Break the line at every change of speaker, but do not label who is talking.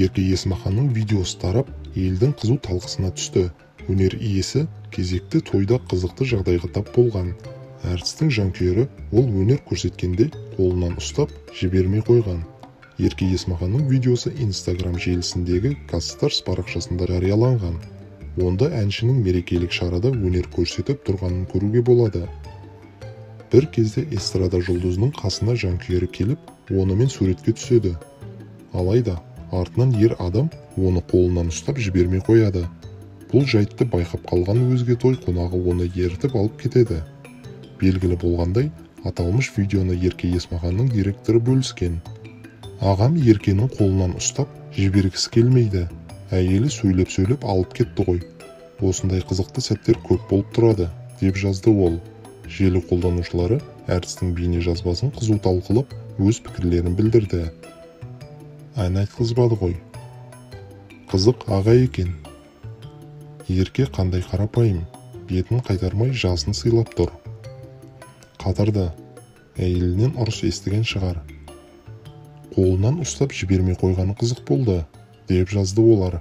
Ерке Есмаханның видеосы тарап, елдің қызу талқысына түсті. Өнер иесі кезекті тойда қызықты жағдайға тап болған. Әртістің жанкүйері ол өнер көрсеткенде қолынан ұстап жібермей қойған. Ерке Есмаханның видеосы Instagram желісіндегі Казстарс парақшасында жарияланған. Онда әншінің мерекелік шарада өнер көрсетіп тұрғанын көруге болады. Бір кезде эстрада жұлдызының қасына жанкүйері келіп, онымен суретке түседі. Алайда, артынан ер адам оны қолынан ұстап жібермей қояды. Бұл жайтты байқап қалған өзге той қонағы оны ертіп алып кетеді. Белгілі болғандай, аталмыш видеоны Ерке Есмаханның директоры бөліскен. Ағам Еркенің қолынан ұстап жібергісі келмейді. Әйелі сөйлеп алып кетті ғой. Осындай қызықты сәттер көп болып тұрады, деп жазды ол. Желі қолданушылары әртістің бейне жазбасын қызу талқылап, өз пікірлерін білдірді. Ән айтқызбады ғой. Қызық аға екен. Ерке қандай қарапайым, бетін қайтармай жасын сыйлап тұр. Қатырды, әйелінен ұрыс естіген шығар. Қолынан ұстап жібермей қойғаны қызық болды, деп жазды олар.